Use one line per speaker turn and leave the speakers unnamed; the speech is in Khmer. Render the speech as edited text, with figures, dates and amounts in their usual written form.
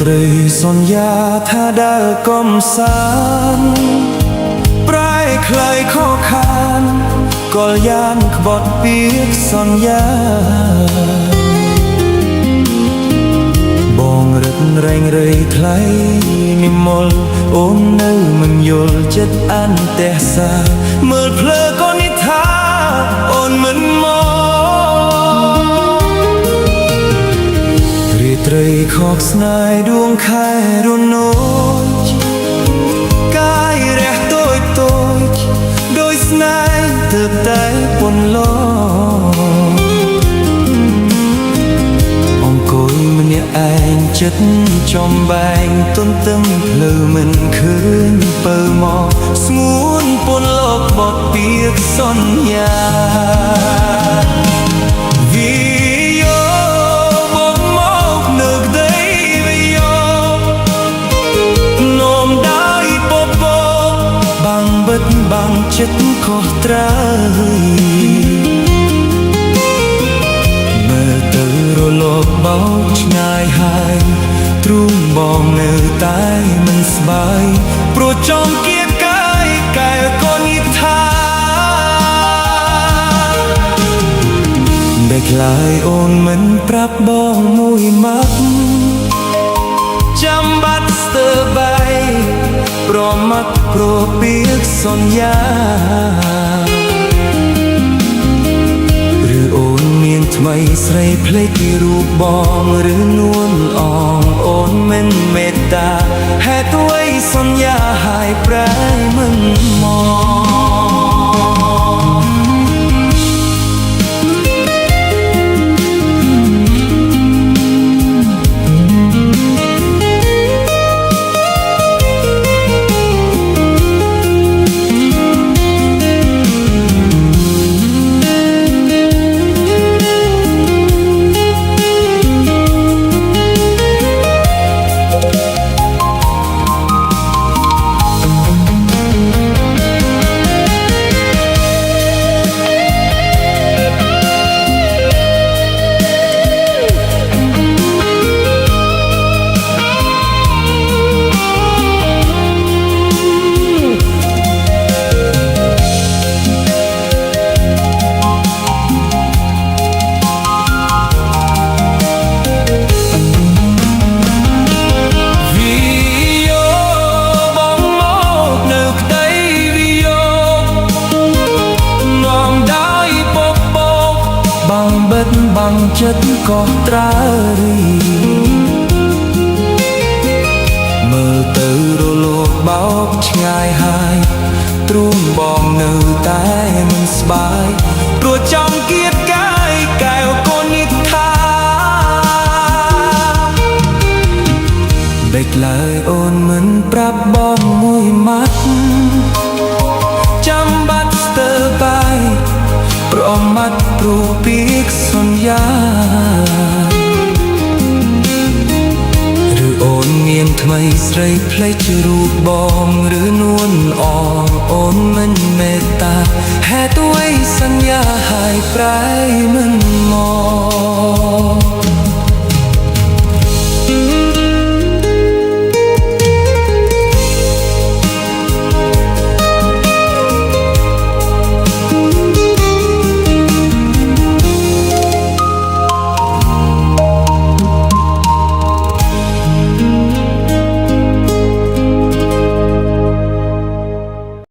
ត្រីសន្យាថាដើរកំសាន្តប្រែខ្លីខកខានក៏យ៉ានក្បត់ពាក្យសន្យាបងរឹតរែងរៃថ្លៃនិមលអូននៅមិនយល់ចិត្តអន្តេសាមើលភ្លើក៏និថាអូនមិនមករាត្រីខកស្នេហ៍ដួងខែរនោចកាយរះតូចតូចដោយស្នេហ៍ទើបតែពន្លអង្គុយម្នាក់ឯងចិត្តចំបែងទន្ទឹមភ្លឺមិនឃើញពើមកស្ងួនពន្លកបត់ពាក្យសន្យាវាយកបងមកនៅក្តីវាយកនោមដៃពពកបាំងបិទបាំងចិត្តខុសត្រូវមើលទៅរលកបោកឆ្ងាយហើយទ្រូងបងនៅតែមិនស្បាយព្រោះចង់គៀបកាយកែវក៏និថាបែកឡាយអូនមិនប្រាប់បងមួយម៉ាត់ចាំបាត់ស្ទើបាយប្រមាត់ព្រោះពាក្យសន្យាមានថ្មីស្រីភ្លេចពីរូបបងឬនួនអងអូនមិនមេត្តាហេតុអ្វីសន្យាហើយប្រែមិនមកបាំងចិត្តក៏ត្រើរីមើលទៅរលកបោកឆ្ងាយហើយទ្រូងបងនៅតែមិនស្បាយព្រោះចង់គៀបកាយកែវក៏និថាបែកឡើយអូនមិនប្រាប់បងមួយម៉ាត់ចាំបាត់ស្ទើបាយប្រមាត់ព្រោះពាក្យសន្យាឬអូនមានថ្មីស្រីភ្លេចរូបបងឬនួនអងអូនមិនមេត្តាហេតុអ្វីសន្យាហើយប្រែមិន